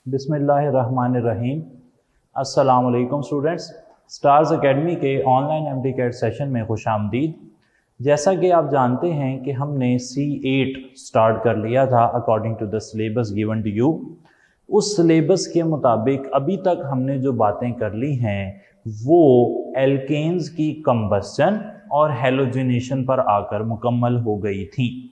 बिस्मिल्लाहिर्रहमानिर्रहीम। अस्सलाम वालेकुम स्टूडेंट्स, स्टार्स एकेडमी के ऑनलाइन एमडीकैट सेशन में खुश आमदीद। जैसा कि आप जानते हैं कि हमने C8 स्टार्ट कर लिया था according to the syllabus given to you. उस सिलेबस के मुताबिक अभी तक हमने जो बातें कर ली हैं वो एल्केन्स की कंबस्चन और हेलोजिनेशन पर आकर मुकम्मल हो गई थी।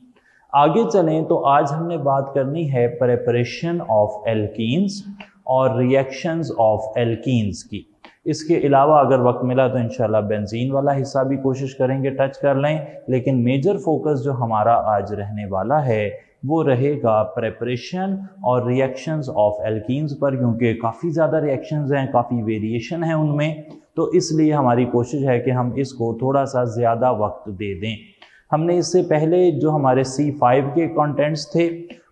आगे चलें तो आज हमने बात करनी है प्रेपरेशन ऑफ एल्कीन्स और रिएक्शंस ऑफ एल्कीन्स की। इसके अलावा अगर वक्त मिला तो इंशाल्लाह बेंजीन वाला हिस्सा भी कोशिश करेंगे टच कर लें, लेकिन मेजर फोकस जो हमारा आज रहने वाला है वो रहेगा प्रेपरेशन और रिएक्शंस ऑफ एल्कीन्स पर, क्योंकि काफ़ी ज़्यादा रिएक्शंस हैं, काफ़ी वेरिएशन है उनमें, तो इसलिए हमारी कोशिश है कि हम इसको थोड़ा सा ज़्यादा वक्त दे दें। हमने इससे पहले जो हमारे C5 के कंटेंट्स थे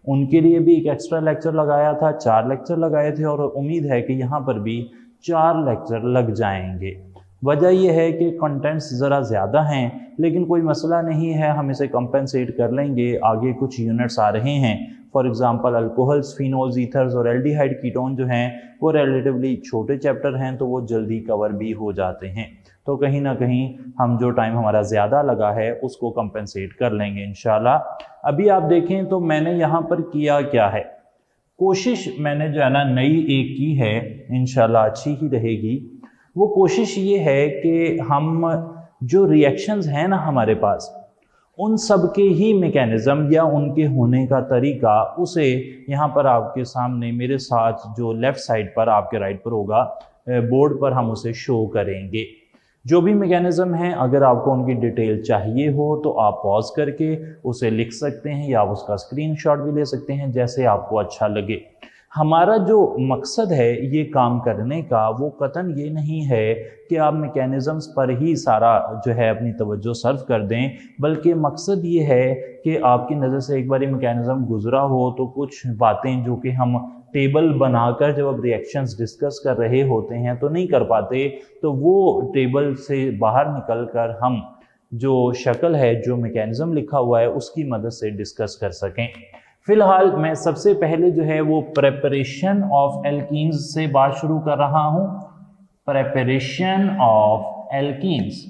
उनके लिए भी एक एक्स्ट्रा लेक्चर लगाया था, 4 लेक्चर लगाए थे और उम्मीद है कि यहाँ पर भी 4 लेक्चर लग जाएंगे। वजह यह है कि कंटेंट्स ज़रा ज़्यादा हैं, लेकिन कोई मसला नहीं है, हम इसे कंपेंसेट कर लेंगे। आगे कुछ यूनिट्स आ रहे हैं, for example alcohols, phenols, ethers और एल्डिहाइड कीटोन जो हैं वो रिलेटिवली छोटे चैप्टर हैं तो वो जल्दी कवर भी हो जाते हैं। तो कहीं ना कहीं हम जो टाइम हमारा ज़्यादा लगा है उसको कंपेंसेट कर लेंगे इंशाल्लाह। अभी आप देखें तो मैंने यहाँ पर किया क्या है, कोशिश मैंने जो है ना नई एक की है, इंशाल्लाह अच्छी ही रहेगी। वो कोशिश ये है कि हम जो रिएक्शंस हैं ना हमारे पास उन सब के ही मैकेनिज़्म या उनके होने का तरीका, उसे यहाँ पर आपके सामने मेरे साथ जो लेफ़्ट साइड पर आपके राइट पर होगा बोर्ड पर हम उसे शो करेंगे। जो भी मैकेनिज़्म हैं अगर आपको उनकी डिटेल चाहिए हो तो आप पॉज करके उसे लिख सकते हैं या आप उसका स्क्रीनशॉट भी ले सकते हैं, जैसे आपको अच्छा लगे। हमारा जो मकसद है ये काम करने का वो कतन ये नहीं है कि आप मैकेनिज़म्स पर ही सारा जो है अपनी तवज्जो सर्व कर दें, बल्कि मकसद ये है कि आपकी नज़र से एक बार मैकेनिज़्म गुजरा हो तो कुछ बातें जो कि हम टेबल बनाकर जब अब रिएक्शंस डिस्कस कर रहे होते हैं तो नहीं कर पाते, तो वो टेबल से बाहर निकलकर हम जो शक्ल है, जो मैकेनिज़्म लिखा हुआ है उसकी मदद से डिस्कस कर सकें। फ़िलहाल मैं सबसे पहले जो है वो प्रेपरेशन ऑफ एल्कीन्स से बात शुरू कर रहा हूँ। Preparation of alkenes.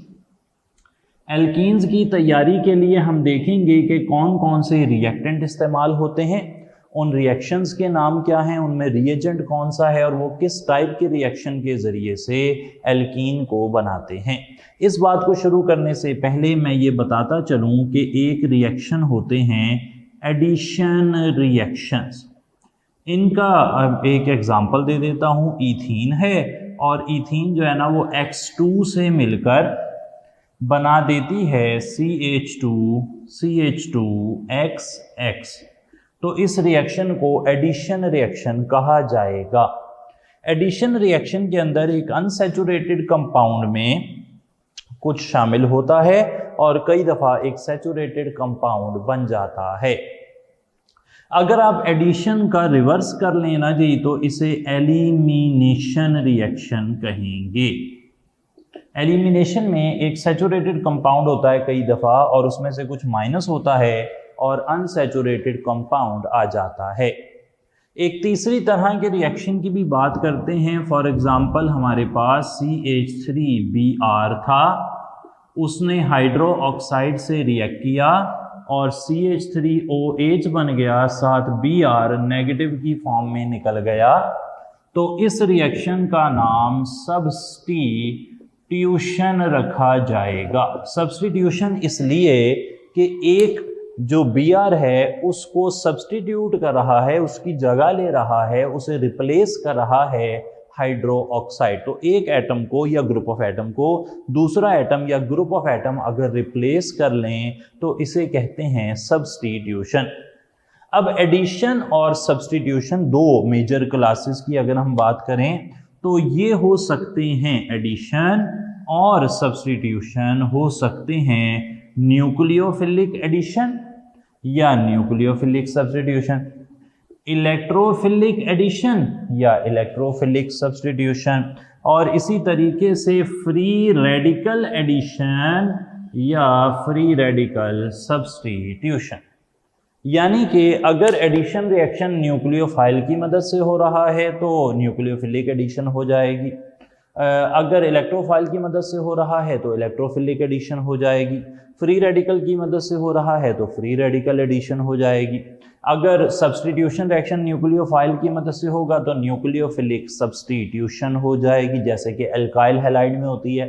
एल्कीन्स की तैयारी के लिए हम देखेंगे कि कौन कौन से रिएक्टेंट इस्तेमाल होते हैं, उन रिएक्शंस के नाम क्या हैं, उनमें रिएजेंट कौन सा है और वो किस टाइप के रिएक्शन के ज़रिए से एल्कीन को बनाते हैं। इस बात को शुरू करने से पहले मैं ये बताता चलूँ कि एक रिएक्शन होते हैं एडिशन रिएक्शंस। इनका एक एग्जांपल दे देता हूँ। ईथीन है और ईथीन जो है ना वो X2 से मिलकर बना देती है CH2XX। तो इस रिएक्शन को एडिशन रिएक्शन कहा जाएगा। एडिशन रिएक्शन के अंदर एक अनसैचुरेटेड कंपाउंड में कुछ शामिल होता है और कई दफ़ा एक सैचुरेटेड कंपाउंड बन जाता है। अगर आप एडिशन का रिवर्स कर लेना जी तो इसे एलिमिनेशन रिएक्शन कहेंगे। एलिमिनेशन में एक सैचुरेटेड कंपाउंड होता है कई दफ़ा और उसमें से कुछ माइनस होता है और अनसैचुरेटेड कंपाउंड आ जाता है। एक तीसरी तरह के रिएक्शन की भी बात करते हैं। फॉर एग्जांपल हमारे पास CH3Br था, उसने हाइड्रो ऑक्साइड से रिएक्ट किया और CH3OH बन गया, साथ Br नेगेटिव की फॉर्म में निकल गया। तो इस रिएक्शन का नाम सब्स्टिट्यूशन रखा जाएगा। सब्स्टिट्यूशन इसलिए कि एक जो Br है उसको सब्स्टिट्यूट कर रहा है, उसकी जगह ले रहा है, उसे रिप्लेस कर रहा है हाइड्रो ऑक्साइड। तो एक एटम को या ग्रुप ऑफ एटम को दूसरा एटम या ग्रुप ऑफ एटम अगर रिप्लेस कर लें तो इसे कहते हैं सब्स्टिट्यूशन। अब एडिशन और सब्स्टिट्यूशन दो मेजर क्लासेस की अगर हम बात करें तो ये हो सकते हैं, एडिशन और सब्स्टिट्यूशन हो सकते हैं न्यूक्लियोफिलिक एडिशन या न्यूक्लियोफिलिक सब्स्टिट्यूशन, इलेक्ट्रोफिलिक एडिशन या इलेक्ट्रोफिलिक सब्स्टिट्यूशन, और इसी तरीके से फ्री रेडिकल एडिशन या फ्री रेडिकल सब्स्टिट्यूशन। यानी कि अगर एडिशन रिएक्शन न्यूक्लियोफाइल की मदद से हो रहा है तो न्यूक्लियोफिलिक एडिशन हो जाएगी, अगर इलेक्ट्रोफाइल की मदद से हो रहा है तो इलेक्ट्रोफिलिक एडिशन हो जाएगी, फ्री रेडिकल की मदद से हो रहा है तो फ्री रेडिकल एडिशन हो जाएगी, अगर सब्स्टिट्यूशन रिएक्शन न्यूक्लियोफाइल की मदद से होगा तो न्यूक्लियोफिलिक सब्स्टिट्यूशन हो जाएगी जैसे कि एल्काइल हैलाइड में होती है,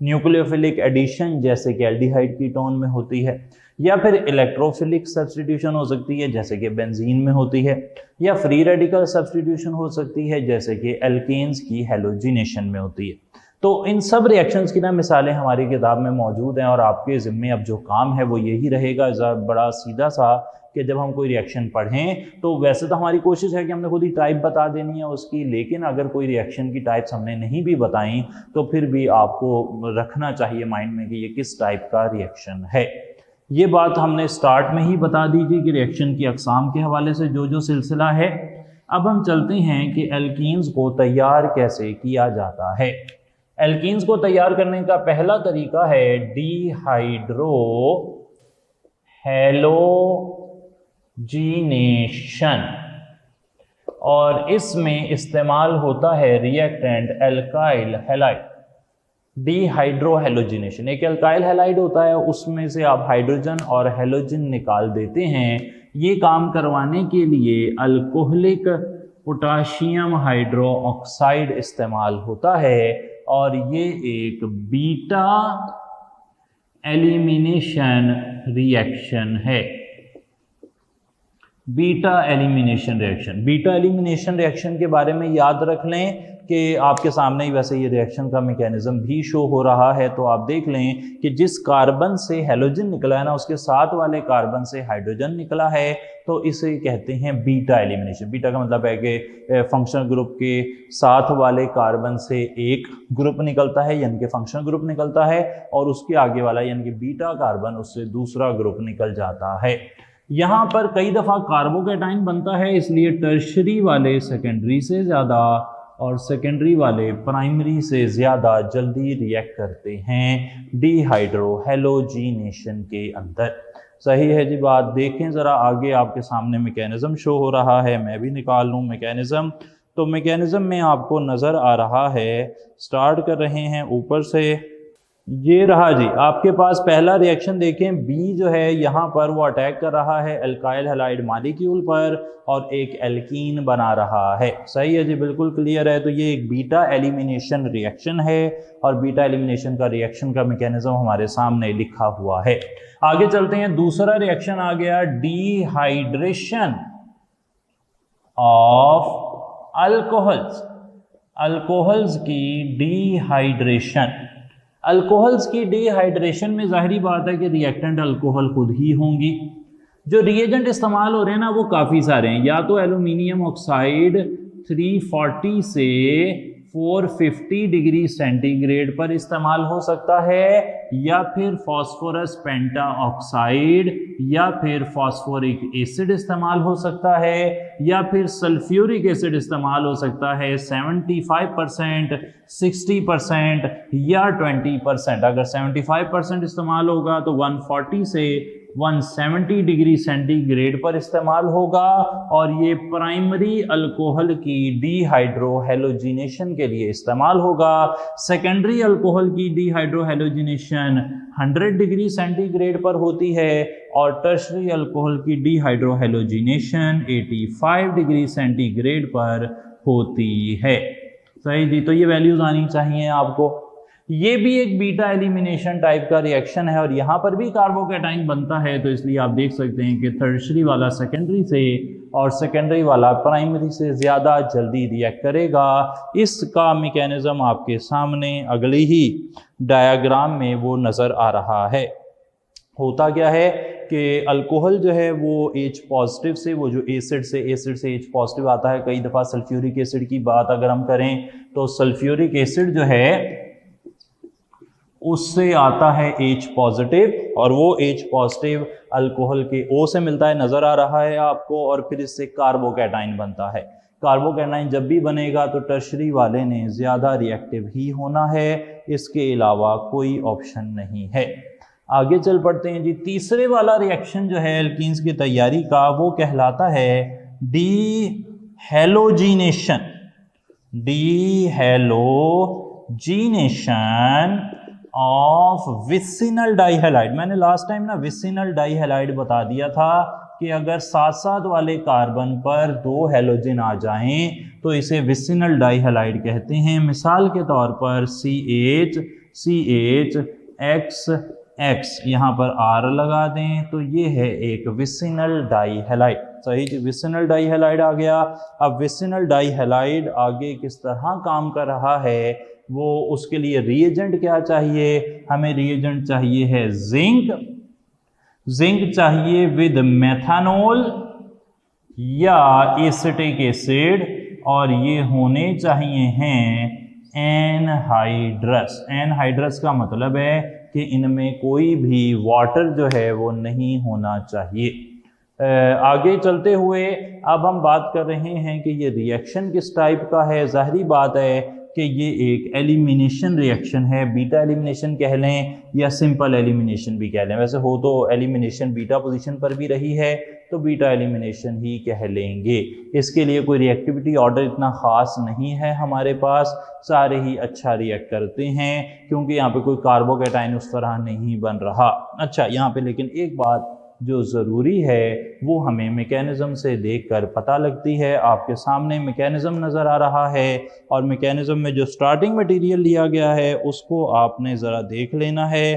न्यूक्लियोफिलिक एडिशन जैसे कि एल्डिहाइड कीटोन में होती है, या फिर इलेक्ट्रोफिलिक सब्स्टिट्यूशन हो सकती है जैसे कि बेंजीन में होती है, या फ्री रेडिकल सब्स्टिट्यूशन हो सकती है जैसे कि एल्केन्स की हैलोजिनेशन में होती है। तो इन सब रिएक्शंस की ना मिसालें हमारी किताब में मौजूद हैं और आपके ज़िम्मे अब जो काम है वो यही रहेगा बड़ा सीधा सा कि जब हम कोई रिएक्शन पढ़ें तो वैसे तो हमारी कोशिश है कि हमने खुद ही टाइप बता देनी है उसकी, लेकिन अगर कोई रिएक्शन की टाइप्स हमने नहीं भी बताई तो फिर भी आपको रखना चाहिए माइंड में कि ये किस टाइप का रिएक्शन है। ये बात हमने स्टार्ट में ही बता दी थी कि रिएक्शन की अक़साम के हवाले से जो सिलसिला है। अब हम चलते हैं कि एल्कीन्स को तैयार कैसे किया जाता है। एल्कीन्स को तैयार करने का पहला तरीका है डीहाइड्रो हैलोजिनेशन, और इसमें इस्तेमाल होता है reactant alkyl halide. Dehydro halogenation, एक एल्काइल हैलाइड होता है, उसमें से आप हाइड्रोजन और हैलोजन निकाल देते हैं। ये काम करवाने के लिए अल्कोहलिक पोटाशियम हाइड्रो ऑक्साइड इस्तेमाल होता है और ये एक बीटा एलिमिनेशन रिएक्शन है। Beta elimination reaction, beta elimination reaction के बारे में याद रख लें कि आपके सामने ही वैसे ये रिएक्शन का मैकेनिज्म भी शो हो रहा है। तो आप देख लें कि जिस कार्बन से हैलोजन निकला है ना उसके साथ वाले कार्बन से हाइड्रोजन निकला है, तो इसे कहते हैं बीटा एलिमिनेशन। बीटा का मतलब है कि फंक्शनल ग्रुप के साथ वाले कार्बन से एक ग्रुप निकलता है यानी कि फंक्शनल ग्रुप निकलता है, और उसके आगे वाला यानी कि बीटा कार्बन उससे दूसरा ग्रुप निकल जाता है। यहाँ पर कई दफ़ा कार्बोकैटाइन बनता है, इसलिए टर्शरी वाले सेकेंडरी से ज़्यादा और सेकेंडरी वाले प्राइमरी से ज़्यादा जल्दी रिएक्ट करते हैं डीहाइड्रो हैलोजिनेशन के अंदर। सही है जी बात। देखें ज़रा आगे आपके सामने मैकेनिज़्म शो हो रहा है, मैं भी निकाल लूँ मैकेनिज़्म। तो मैकेनिज़्म में आपको नज़र आ रहा है, स्टार्ट कर रहे हैं ऊपर से। ये रहा जी आपके पास पहला रिएक्शन देखें, बी जो है यहाँ पर वो अटैक कर रहा है एल्काइल हैलाइड मॉलिक्यूल पर और एक एल्कीन बना रहा है। सही है जी, बिल्कुल क्लियर है। तो ये एक बीटा एलिमिनेशन रिएक्शन है और बीटा एलिमिनेशन का रिएक्शन का मैकेनिज्म हमारे सामने लिखा हुआ है। आगे चलते हैं, दूसरा रिएक्शन आ गया डीहाइड्रेशन ऑफ अल्कोहल्स। अल्कोहल्स की डीहाइड्रेशन, अल्कोहल्स की डीहाइड्रेशन में जाहिरी बात है कि रिएक्टेंट अल्कोहल खुद ही होंगी। जो रिएजेंट इस्तेमाल हो रहे हैं ना वो काफ़ी सारे हैं, या तो एल्यूमिनियम ऑक्साइड 340 से 450 डिग्री सेंटीग्रेड पर इस्तेमाल हो सकता है, या फिर फास्फोरस पेंटा ऑक्साइड, या फिर फास्फोरिक एसिड इस्तेमाल हो सकता है, या फिर सल्फ्यूरिक एसिड इस्तेमाल हो सकता है 75%, 60% या 20%। अगर 75% इस्तेमाल होगा तो 140 से 170 डिग्री सेंटीग्रेड पर इस्तेमाल होगा, और ये प्राइमरी अल्कोहल की डीहाइड्रो हैलोजिनेशन के लिए इस्तेमाल होगा। सेकेंडरी अल्कोहल की डीहाइड्रो हैलोजिनेशन 100 डिग्री सेंटीग्रेड पर होती है और टर्शरी अल्कोहल की डीहाइड्रो हैलोजिनेशन 85 डिग्री सेंटीग्रेड पर होती है। सही जी, तो ये वैल्यूज आनी चाहिए आपको। ये भी एक बीटा एलिमिनेशन टाइप का रिएक्शन है और यहाँ पर भी कार्बोकैटाइन बनता है, तो इसलिए आप देख सकते हैं कि टर्शरी वाला सेकेंडरी से और सेकेंडरी वाला प्राइमरी से ज़्यादा जल्दी रिएक्ट करेगा। इसका मैकेनिज्म आपके सामने अगले ही डायग्राम में वो नज़र आ रहा है। होता क्या है कि अल्कोहल जो है वो H पॉजिटिव से, वो जो एसिड से H पॉजिटिव आता है। कई दफ़ा सल्फ्यूरिक एसिड की बात अगर हम करें तो सल्फ्यूरिक एसिड जो है उससे आता है H पॉजिटिव, और वो H पॉजिटिव अल्कोहल के O से मिलता है, नज़र आ रहा है आपको, और फिर इससे कार्बोकैटाइन बनता है। कार्बोकैटाइन जब भी बनेगा तो टर्शरी वाले ने ज़्यादा रिएक्टिव ही होना है, इसके अलावा कोई ऑप्शन नहीं है। आगे चल पड़ते हैं जी। तीसरे वाला रिएक्शन जो है एल्कीन्स की तैयारी का वो कहलाता है डीहेलोजीनेशन। डीहेलोजीनेशन ऑफ विसिनल डाइहैलाइड। मैंने लास्ट टाइम ना विसिनल डाइहैलाइड बता दिया था कि अगर साथ साथ वाले कार्बन पर 2 हैलोजन आ जाएं तो इसे विसिनल डाइहैलाइड कहते हैं। मिसाल के तौर पर CH यहाँ पर R लगा दें तो ये है एक विसिनल डाइहैलाइड। सही जी, विसिनल डाइहैलाइड आ गया। अब विसिनल डाइहैलाइड आगे किस तरह काम कर रहा है वो उसके लिए रिएजेंट क्या चाहिए, हमें रिएजेंट चाहिए है जिंक चाहिए विद मेथानॉल या एसिटिक एसिड, और ये होने चाहिए हैं एनहाइड्रस। एनहाइड्रस का मतलब है कि इनमें कोई भी वाटर जो है वो नहीं होना चाहिए। आगे चलते हुए अब हम बात कर रहे हैं कि ये रिएक्शन किस टाइप का है। जाहिर बात है कि ये एक एलिमिनेशन रिएक्शन है, बीटा एलिमिनेशन कह लें या सिंपल एलिमिनेशन भी कह लें। वैसे हो तो एलिमिनेशन बीटा पोजीशन पर भी रही है तो बीटा एलिमिनेशन ही कह लेंगे। इसके लिए कोई रिएक्टिविटी ऑर्डर इतना ख़ास नहीं है हमारे पास, सारे ही अच्छा रिएक्ट करते हैं क्योंकि यहाँ पे कोई कार्बोकैटाइन उस तरह नहीं बन रहा। अच्छा, यहाँ पे लेकिन एक बात जो ज़रूरी है वो हमें मैकेनिज़्म से देखकर पता लगती है। आपके सामने मैकेनिज़्म नज़र आ रहा है और मैकेनिज़्म में जो स्टार्टिंग मटेरियल लिया गया है उसको आपने ज़रा देख लेना है।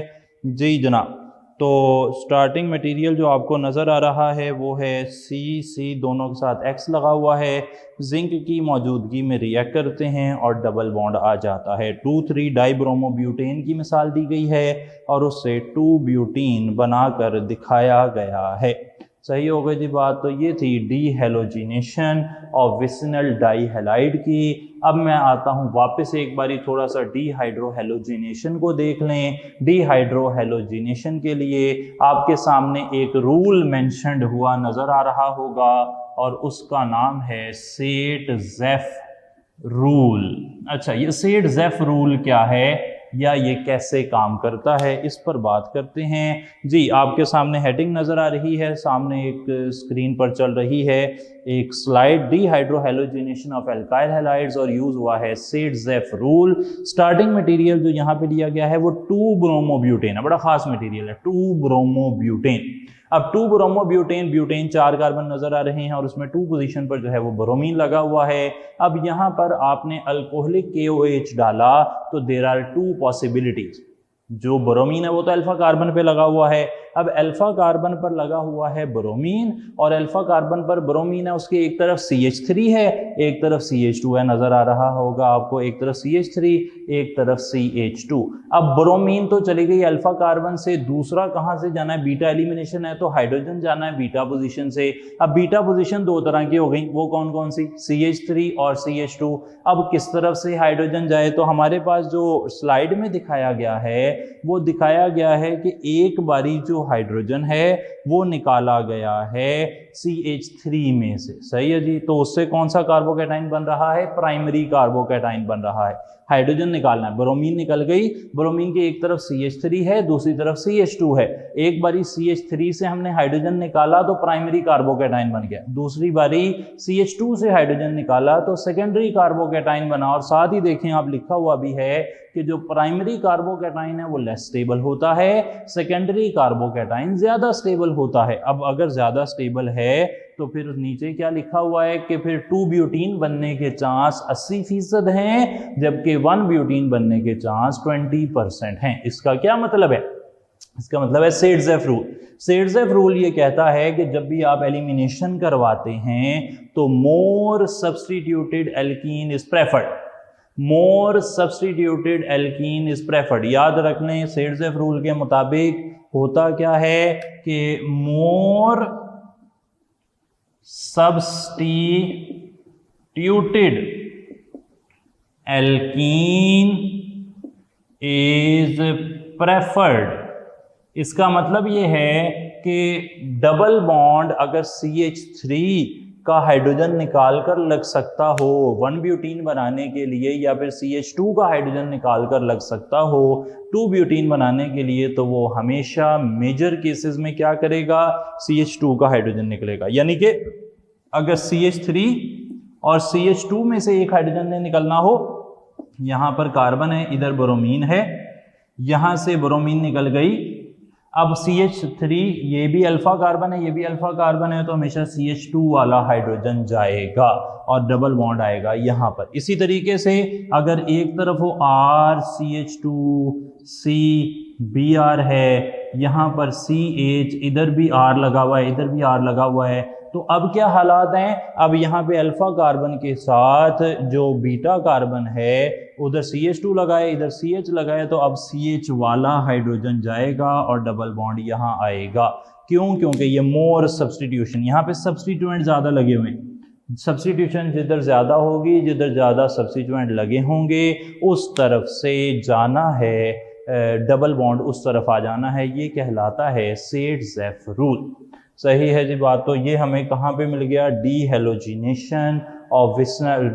जी जनाब, तो स्टार्टिंग मटेरियल जो आपको नज़र आ रहा है वो है C दोनों के साथ X लगा हुआ है। जिंक की मौजूदगी में रिएक्ट करते हैं और डबल बॉन्ड आ जाता है। 2,3 डाइब्रोमोब्यूटेन की मिसाल दी गई है और उससे 2 ब्यूटीन बनाकर दिखाया गया है। सही हो गई जी बात। तो ये थी डीहेलोजीनेशन ऑफ विसिनल डाइहैलाइड की। अब मैं आता हूँ वापस एक बारी थोड़ा सा डीहाइड्रोहेलोजीनेशन को देख लें। डीहाइड्रोहेलोजीनेशन के लिए आपके सामने एक रूल मेंशन्ड हुआ नज़र आ रहा होगा और उसका नाम है सेट-ज़ेफ रूल। अच्छा, ये सेट-ज़ेफ रूल क्या है या ये कैसे काम करता है इस पर बात करते हैं। जी, आपके सामने हेडिंग नज़र आ रही है, सामने एक स्क्रीन पर चल रही है एक स्लाइड, डीहाइड्रोहेलोजीनेशन ऑफ एल्काइल हैलाइड्स, और यूज़ हुआ है सेट-ज़ेफ रूल। स्टार्टिंग मटेरियल जो यहाँ पे लिया गया है वो 2 ब्रोमोब्यूटेन है, बड़ा खास मटेरियल है 2 ब्रोमोब्यूटेन। अब 2 ब्रोमोब्यूटेन, ब्यूटेन 4 कार्बन नजर आ रहे हैं और उसमें 2 पोजीशन पर जो है वो ब्रोमीन लगा हुआ है। अब यहाँ पर आपने अल्कोहलिक KOH डाला तो देयर आर 2 पॉसिबिलिटीज। जो ब्रोमीन है वो तो अल्फा कार्बन पे लगा हुआ है। अब अल्फा कार्बन पर लगा हुआ है ब्रोमीन और अल्फा कार्बन पर ब्रोमीन है, उसके एक तरफ CH3 है एक तरफ CH2 है, नजर आ रहा होगा आपको, एक तरफ CH3 एक तरफ CH2। अब ब्रोमीन तो चली गई अल्फा कार्बन से, दूसरा कहाँ से जाना है, बीटा एलिमिनेशन है तो हाइड्रोजन जाना है बीटा पोजीशन से। अब बीटा पोजीशन 2 तरह की हो गई, वो कौन कौन सी, CH3 और CH2। अब किस तरफ से हाइड्रोजन जाए, तो हमारे पास जो स्लाइड में दिखाया गया है वो दिखाया गया है कि एक बारी जो हाइड्रोजन है वो निकाला गया है CH3 में से। सही है जी, तो उससे कौन सा कार्बोकैटाइन बन रहा है, प्राइमरी कार्बोकैटाइन बन रहा है। हाइड्रोजन निकालना है, ब्रोमीन निकल गई, ब्रोमीन के एक तरफ CH3 है दूसरी तरफ CH2 है। एक बारी CH3 से हमने हाइड्रोजन निकाला तो प्राइमरी कार्बोकैटाइन बन गया, दूसरी बारी CH2 से हाइड्रोजन निकाला तो सेकेंडरी कार्बोकैटाइन बना। और साथ ही देखें आप लिखा हुआ भी है कि जो प्राइमरी कार्बोकैटाइन है वो लेस स्टेबल होता है, सेकेंडरी कार्बोकैटाइन ज्यादा स्टेबल होता है। अब अगर ज्यादा स्टेबल है तो फिर नीचे क्या लिखा हुआ है कि फिर 2 ब्यूटीन बनने के चांस 80% हैं जबकि 1 ब्यूटीन बनने के चांस 20% हैं। इसका क्या मतलब है, इसका मतलब है सेट-ज़ेफ रूल। सेट-ज़ेफ रूल ये कहता है कि जब भी आप एलिमिनेशन करवाते हैं तो मोर substituted alkene is preferred, more substituted alkene is preferred. याद रखने सेट-ज़ेफ रूल के मुताबिक होता क्या है कि मोर सब्स्टिट्यूटेड एल्कीन इज प्रेफर्ड। इसका मतलब ये है कि डबल बॉन्ड अगर CH3 का हाइड्रोजन निकाल कर लग सकता हो 1 ब्यूटीन बनाने के लिए, या फिर CH2 का हाइड्रोजन निकाल कर लग सकता हो 2 ब्यूटीन बनाने के लिए, तो वो हमेशा मेजर केसेस में क्या करेगा, CH2 का हाइड्रोजन निकलेगा। यानी कि अगर CH3 और CH2 में से एक हाइड्रोजन ने निकलना हो, यहां पर कार्बन है, इधर ब्रोमीन है, यहां से ब्रोमीन निकल गई, अब CH3 ये भी अल्फा कार्बन है, ये भी अल्फा कार्बन है, तो हमेशा CH2 वाला हाइड्रोजन जाएगा और डबल बॉन्ड आएगा यहां पर। इसी तरीके से अगर एक तरफ हो R CH2 C Br है, यहां पर CH, इधर भी R लगा हुआ है, इधर भी R लगा हुआ है, तो अब क्या हालात हैं, अब यहाँ पे अल्फा कार्बन के साथ जो बीटा कार्बन है, उधर CH2 लगाए, इधर CH लगाए, तो अब CH वाला हाइड्रोजन जाएगा और डबल बॉन्ड यहाँ आएगा। क्यों? क्योंकि ये मोर सब्स्टिट्यूशन, यहाँ पे सब्स्टिट्यूएंट ज़्यादा लगे हुए हैं। सब्स्टिट्यूशन जिधर ज़्यादा होगी, जिधर ज़्यादा सब्स्टिट्यूएंट लगे होंगे उस तरफ से जाना है, डबल बॉन्ड उस तरफ आ जाना है, ये कहलाता है सेट-ज़ेफ रूल। सही है जी बात। तो ये हमें कहाँ पे मिल गया, dehalogenation of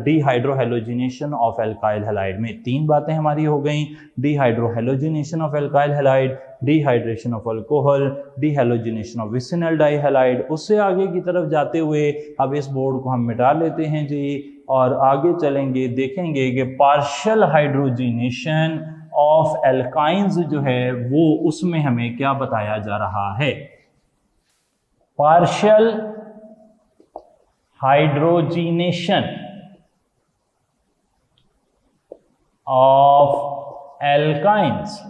dehydrohalogenation of alkyl halide में। 3 बातें हमारी हो गई, dehydrohalogenation of alkyl halide, dehydration of alcohol, dehalogenation of vicinal dihalide. उससे आगे की तरफ जाते हुए अब इस बोर्ड को हम मिटा लेते हैं जी, और आगे चलेंगे, देखेंगे कि पार्शियल हाइड्रोजिनेशन ऑफ एल्काइंस जो है वो, उसमें हमें क्या बताया जा रहा है। Partial hydrogenation of alkynes.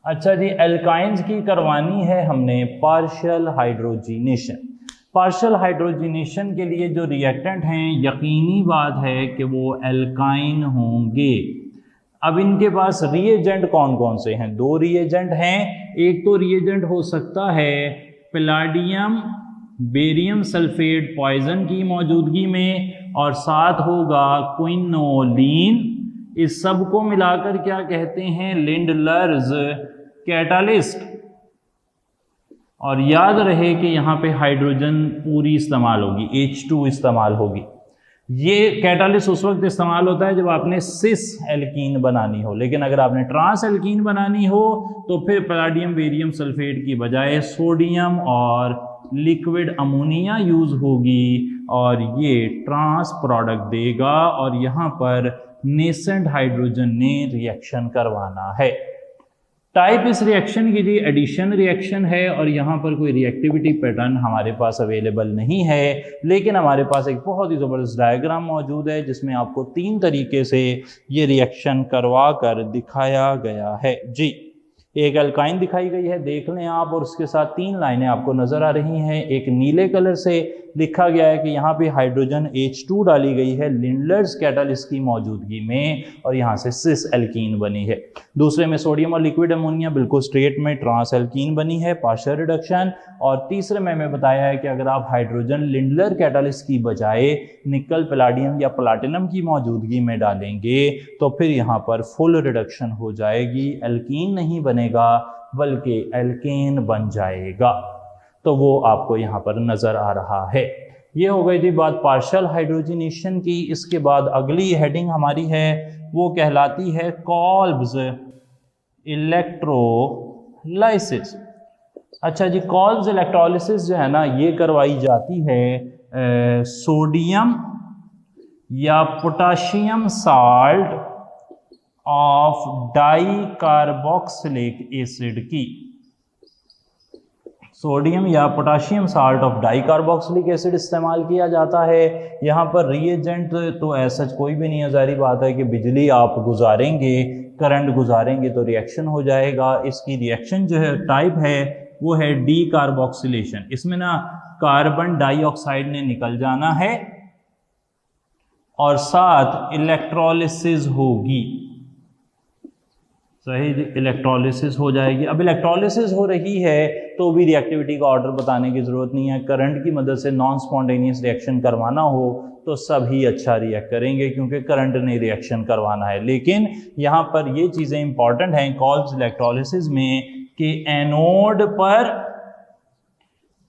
अच्छा जी, एल्काइंस की करवानी है हमने पार्शियल हाइड्रोजिनेशन। पार्शियल हाइड्रोजिनेशन के लिए जो रिएक्टेंट हैं, यकीनी बात है कि वो एल्काइन होंगे। अब इनके पास रिएजेंट कौन कौन से हैं? 2 रिएजेंट हैं। एक तो रिएजेंट हो सकता है पैलाडियम बेरियम सल्फेट पॉइजन की मौजूदगी में, और साथ होगा क्विनोलीन। इस सब को मिलाकर क्या कहते हैं, लिंडलर्स कैटालिस्ट। और याद रहे कि यहाँ पे हाइड्रोजन पूरी इस्तेमाल होगी, H2 इस्तेमाल होगी। ये कैटालिस्ट उस वक्त इस्तेमाल होता है जब आपने सिस एल्कीन बनानी हो, लेकिन अगर आपने ट्रांस एल्कीन बनानी हो तो फिर पैलाडियम बेरियम सल्फेट की बजाय सोडियम और लिक्विड अमोनिया यूज होगी, और ये ट्रांस प्रोडक्ट देगा, और यहाँ पर नेसेंट हाइड्रोजन ने रिएक्शन करवाना है। टाइप इस रिएक्शन की जी एडिशन रिएक्शन है, और यहाँ पर कोई रिएक्टिविटी पैटर्न हमारे पास अवेलेबल नहीं है, लेकिन हमारे पास एक बहुत ही ज़बरदस्त डायग्राम मौजूद है जिसमें आपको 3 तरीके से ये रिएक्शन करवा कर दिखाया गया है जी। एक अल्काइन दिखाई गई है, देख लें आप, और उसके साथ 3 लाइनें आपको नज़र आ रही हैं। एक नीले कलर से लिखा गया है कि यहाँ पे हाइड्रोजन H2 डाली गई है लिंडलर्स कैटालिस्ट की मौजूदगी में, और यहाँ से सिस एल्कीन बनी है। दूसरे में सोडियम और लिक्विड अमोनिया बिल्कुल स्ट्रेट में ट्रांस एल्कीन बनी है, पार्शियल रिडक्शन। और तीसरे में हमें बताया है कि अगर आप हाइड्रोजन लिंडलर कैटालिस्ट की बजाय निकल पैलाडियम या प्लाटिनम की मौजूदगी में डालेंगे तो फिर यहाँ पर फुल रिडक्शन हो जाएगी, एल्कीन नहीं बनेगा बल्कि एल्केन बन जाएगा। तो वो आपको यहाँ पर नज़र आ रहा है। ये हो गई थी बात पार्शियल हाइड्रोजिनेशन की। इसके बाद अगली हेडिंग हमारी है, वो कहलाती है कॉल्ब्स इलेक्ट्रोलाइसिस। अच्छा जी, कॉल्ब्स इलेक्ट्रोलाइसिस जो है ना, ये करवाई जाती है सोडियम या potassium salt of di carboxylic acid की। सोडियम या potassium salt of di carboxylic acid इस्तेमाल किया जाता है। यहाँ पर रिएजेंट तो ऐसा कोई भी नहीं है, ज़ाहिर बात है कि बिजली आप गुजारेंगे, करंट गुजारेंगे तो रिएक्शन हो जाएगा। इसकी रिएक्शन जो है टाइप है वो है डी कार्बोक्सिलेशन। इसमें ना कार्बन डाइऑक्साइड ने निकल जाना है और साथ इलेक्ट्रोलिसिस होगी। सही, इलेक्ट्रोलिसिस हो जाएगी। अब इलेक्ट्रोलिसिस हो रही है तो भी रिएक्टिविटी का ऑर्डर बताने की ज़रूरत नहीं है। करंट की मदद से नॉन स्पॉन्टेनियस रिएक्शन करवाना हो तो सभी अच्छा रिएक्ट करेंगे क्योंकि करंट ने रिएक्शन करवाना है। लेकिन यहाँ पर ये चीज़ें इंपॉर्टेंट हैं कॉल्ब्स इलेक्ट्रोलिसिस में कि एनोड पर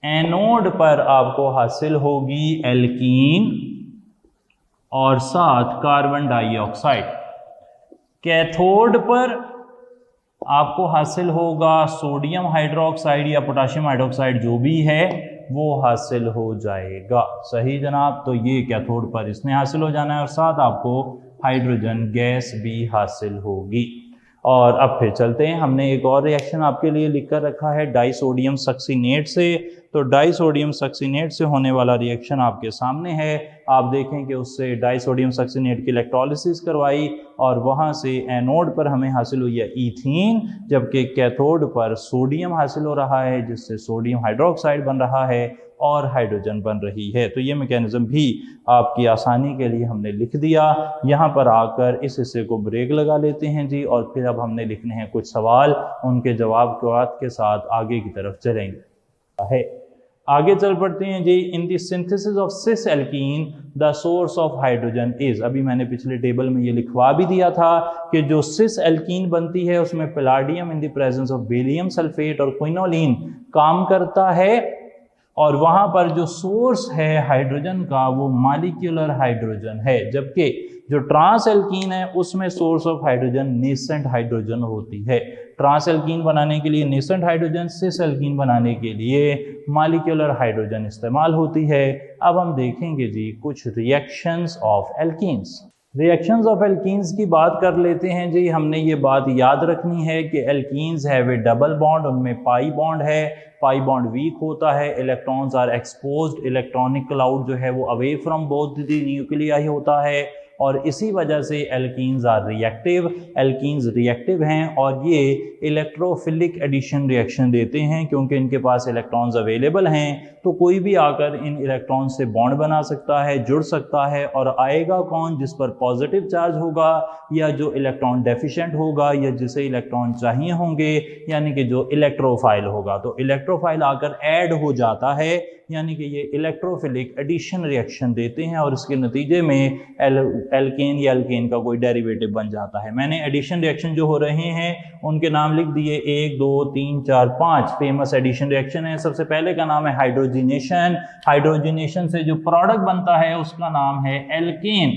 एनोड पर आपको हासिल होगी एल्कीन और साथ कार्बन डाइऑक्साइड। कैथोड पर आपको हासिल होगा सोडियम हाइड्रोक्साइड या पोटाशियम हाइड्रोक्साइड, जो भी है वो हासिल हो जाएगा। सही जनाब, तो ये कैथोड पर इसने हासिल हो जाना है और साथ आपको हाइड्रोजन गैस भी हासिल होगी। और अब फिर चलते हैं, हमने एक और रिएक्शन आपके लिए लिख कर रखा है डाइसोडियम सक्सीनेट से। तो डाइसोडियम सक्सीनेट से होने वाला रिएक्शन आपके सामने है। आप देखें कि उससे डाइसोडियम सक्सीनेट की इलेक्ट्रोलिसिस करवाई और वहाँ से एनोड पर हमें हासिल हुई है ईथीन, जबकि कैथोड पर सोडियम हासिल हो रहा है जिससे सोडियम हाइड्रोक्साइड बन रहा है और हाइड्रोजन बन रही है। तो ये मैकेनिज्म भी आपकी आसानी के लिए हमने लिख दिया। यहाँ पर आकर इस हिस्से को ब्रेक लगा लेते हैं जी, और फिर अब हमने लिखने हैं कुछ सवाल, उनके जवाब के साथ आगे की तरफ चलेंगे। आगे चल पड़ते हैं जी। In the synthesis of cis alkene the source of hydrogen is, अभी मैंने पिछले टेबल में ये लिखवा भी दिया था कि जो सिस एल्कीन बनती है उसमें palladium in the presence of barium sulphate और क्विनोलिन काम करता है, और वहां पर जो सोर्स है हाइड्रोजन का वो मॉलिक्यूलर हाइड्रोजन है, जबकि जो ट्रांस एल्कीन है उसमें source of hydrogen nascent hydrogen होती है। ट्रांस एल्कीन बनाने के लिए नेसेंट हाइड्रोजन, सिस एल्कीन बनाने के लिए मॉलिक्यूलर हाइड्रोजन इस्तेमाल होती है। अब हम देखेंगे जी कुछ reactions of alkenes. Reactions of alkenes की बात कर लेते हैं जी। हमने ये बात याद रखनी है कि alkenes have a double bond, उनमें पाई बॉन्ड है, पाई बॉन्ड वीक होता है, electrons are exposed, electronic cloud जो है वो away from both the nuclei होता है, और इसी वजह से alkenes are reactive. Alkenes reactive हैं और ये इलेक्ट्रोफिलिक एडिशन रिएक्शन देते हैं क्योंकि इनके पास इलेक्ट्रॉन्स अवेलेबल हैं, तो कोई भी आकर इन इलेक्ट्रॉन्स से बॉन्ड बना सकता है, जुड़ सकता है, और आएगा कौन? जिस पर पॉजिटिव चार्ज होगा या जो इलेक्ट्रॉन डेफिशिएंट होगा या जिसे इलेक्ट्रॉन चाहिए होंगे, यानी कि जो इलेक्ट्रोफाइल होगा। तो इलेक्ट्रोफाइल आकर ऐड हो जाता है, यानी कि ये इलेक्ट्रोफिलिक एडिशन रिएक्शन देते हैं और इसके नतीजे में एल्केन या एल्केन का कोई डेरिवेटिव बन जाता है। मैंने एडिशन रिएक्शन जो हो रहे हैं उनके नाम लिख दिए, 1 2 3 4 5 फेमस एडिशन रिएक्शन है। सबसे पहले का नाम है हाइड्रोजिनेशन। हाइड्रोजिनेशन से जो प्रोडक्ट बनता है उसका नाम है एल्केन,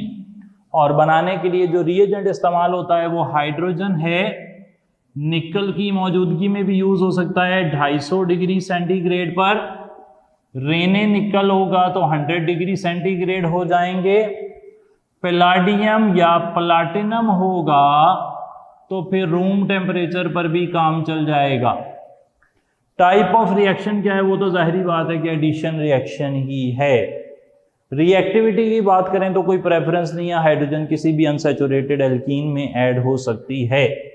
और बनाने के लिए जो रिएजेंट इस्तेमाल होता है वो हाइड्रोजन है। निकल की मौजूदगी में भी यूज हो सकता है 250 डिग्री सेंटीग्रेड पर। रेने निकल होगा तो 100 डिग्री सेंटीग्रेड हो जाएंगे। पैलाडियम या प्लाटिनम होगा तो फिर रूम टेम्परेचर पर भी काम चल जाएगा। टाइप ऑफ रिएक्शन क्या है? वो तो जाहिर बात है कि एडिशन रिएक्शन ही है। रिएक्टिविटी की बात करें तो कोई प्रेफरेंस नहीं है, हाइड्रोजन किसी भी अनसैचुरेटेड एल्कीन में ऐड हो सकती है।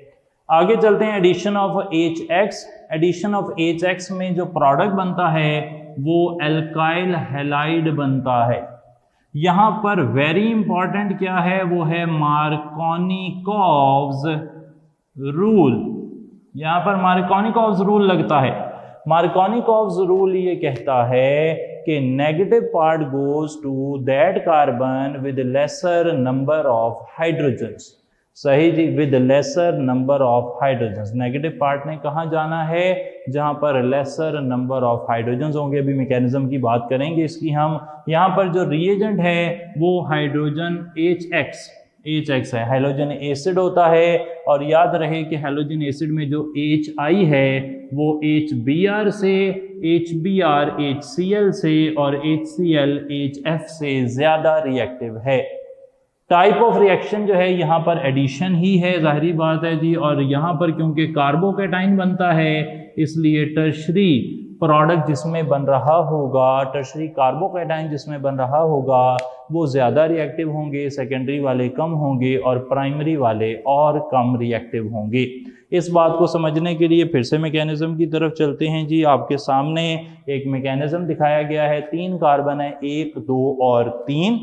आगे चलते हैं addition of HX। Addition of HX में जो प्रोडक्ट बनता है वो एल्काइल हैलाइड बनता है। यहां पर वेरी इंपॉर्टेंट क्या है? वो है मार्कोनिकोव्स रूल। यहां पर मार्कोनिकोव्स रूल लगता है। मार्कोनिकोव्स रूल ये कहता है कि negative part goes to that carbon with lesser number of hydrogens. सही जी, with lesser number of hydrogens. Negative part ने कहाँ जाना है? जहां पर लेसर नंबर ऑफ हाइड्रोजन्स होंगे। अभी मैकेनिज्म की बात करेंगे इसकी हम। यहाँ पर जो रिएजेंट है वो हाइड्रोजन HX है, हैलोजन एसिड होता है। और याद रहे कि हैलोजन एसिड में जो HI है वो HBr से, HBr HCl से और HCl HF से ज्यादा रिएक्टिव है। टाइप ऑफ रिएक्शन जो है यहाँ पर एडिशन ही है, जाहिर बात है जी। और यहाँ पर क्योंकि कार्बोकैटाइन बनता है इसलिए टर्शरी प्रोडक्ट जिसमें बन रहा होगा, टर्शरी कार्बोकैटाइन जिसमें बन रहा होगा वो ज़्यादा रिएक्टिव होंगे, सेकेंडरी वाले कम होंगे और प्राइमरी वाले और कम रिएक्टिव होंगे। इस बात को समझने के लिए फिर से मैकेनिज्म की तरफ चलते हैं जी। आपके सामने एक मैकेनिज्म दिखाया गया है, 3 कार्बन है, 1 2 और 3,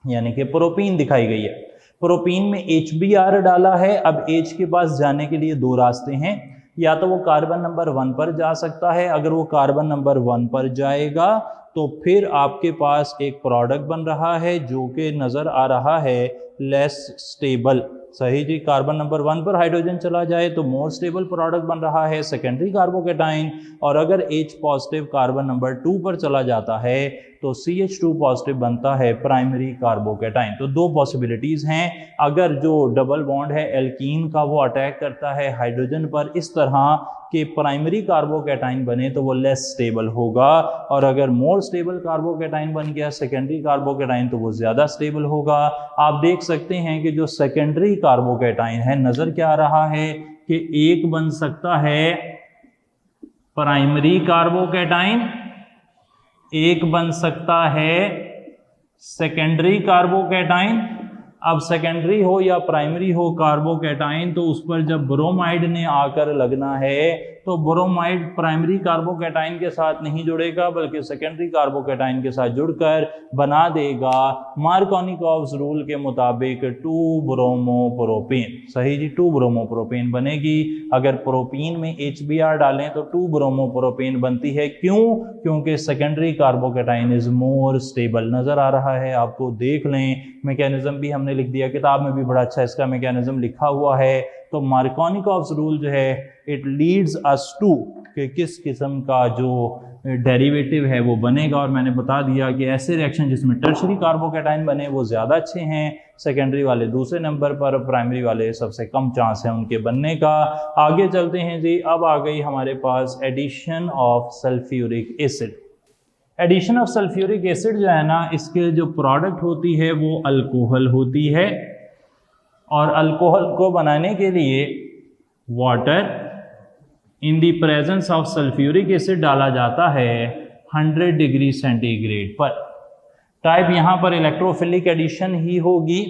यानी कि प्रोपीन दिखाई गई है। प्रोपीन में HBr डाला है। अब H के पास जाने के लिए 2 रास्ते हैं, या तो वो कार्बन नंबर 1 पर जा सकता है। अगर वो कार्बन नंबर 1 पर जाएगा तो फिर आपके पास एक प्रोडक्ट बन रहा है जो कि नजर आ रहा है लेस स्टेबल। सही जी, कार्बन नंबर 1 पर हाइड्रोजन चला जाए तो मोर स्टेबल प्रोडक्ट बन रहा है सेकेंडरी कार्बोकेटाइन, और अगर H पॉजिटिव कार्बन नंबर 2 पर चला जाता है तो CH2 पॉजिटिव बनता है प्राइमरी कार्बोकेटाइन। तो दो पॉसिबिलिटीज हैं, अगर जो डबल बॉन्ड है एल्कीन का वो अटैक करता है हाइड्रोजन पर इस तरह कि प्राइमरी कार्बोकेटाइन बने तो वो लेस स्टेबल होगा, और अगर मोर स्टेबल कार्बोकेटाइन बन गया सेकेंडरी कार्बोकेटाइन तो वो ज़्यादा स्टेबल होगा। आप देख सकते हैं कि जो सेकेंडरी कार्बोकेटाइन है, नज़र क्या आ रहा है कि एक बन सकता है प्राइमरी कार्बोकेटाइन, एक बन सकता है सेकेंडरी कार्बोकेटाइन। अब सेकेंडरी हो या प्राइमरी हो कार्बोकेटाइन, तो उस पर जब ब्रोमाइड ने आकर लगना है तो ब्रोमाइड प्राइमरी कार्बोकेटाइन के साथ नहीं जुड़ेगा बल्कि सेकेंडरी कार्बोकेटाइन के साथ जुड़कर बना देगा मार्कोनिकॉव्स रूल के मुताबिक 2 ब्रोमोप्रोपेन। सही जी, 2 ब्रोमोप्रोपेन बनेगी। अगर प्रोपीन में HBr डालें तो 2 ब्रोमोप्रोपेन बनती है। क्यों? क्योंकि secondary carbocation is more stable. नजर आ रहा है आपको, देख लें, मैकेनिज्म भी हमने लिख दिया, किताब में भी बड़ा अच्छा इसका मैकेनिज्म लिखा हुआ है। तो मार्कोनिकॉव्स रूल जो है इट लीड्स अस टू कि किस किस्म का जो डेरिवेटिव है वो बनेगा, और मैंने बता दिया कि ऐसे रिएक्शन जिसमें टर्शरी कार्बोकेटाइन बने वो ज़्यादा अच्छे हैं, सेकेंडरी वाले दूसरे नंबर पर, प्राइमरी वाले सबसे कम चांस है उनके बनने का। आगे चलते हैं जी। अब आ गई हमारे पास addition of sulphuric acid. Addition of sulphuric acid जो है ना, इसके जो प्रोडक्ट होती है वो अल्कोहल होती है, और अल्कोहल को बनाने के लिए water in the presence of sulphuric acid डाला जाता है 100 डिग्री सेंटीग्रेड पर। टाइप यहाँ पर इलेक्ट्रोफिलिक एडिशन ही होगी,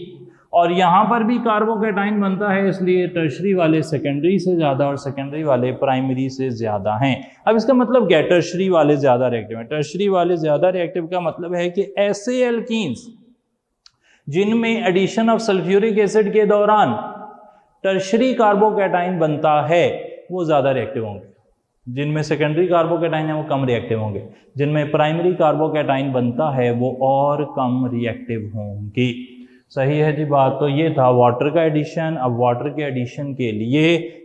और यहाँ पर भी कार्बोकेटाइन बनता है, इसलिए टर्शरी वाले सेकेंडरी से ज़्यादा और सेकेंडरी वाले प्राइमरी से ज़्यादा हैं। अब इसका मतलब क्या है? टर्शरी वाले ज़्यादा रिएक्टिव हैं। टर्शरी वाले ज़्यादा रिएक्टिव का मतलब है कि ऐसे एल्कीन्स जिनमें एडिशन ऑफ सल्फ्यूरिक एसिड के दौरान टर्शरी कार्बोकेटाइन बनता है वो ज़्यादा रिएक्टिव होंगे, जिनमें सेकेंडरी कार्बोकेटाइन है वो कम रिएक्टिव होंगे, जिनमें प्राइमरी कार्बोकेटाइन बनता है वो और कम रिएक्टिव होंगे। सही है जी बात। तो ये था वाटर का एडिशन। अब वाटर के एडिशन के लिए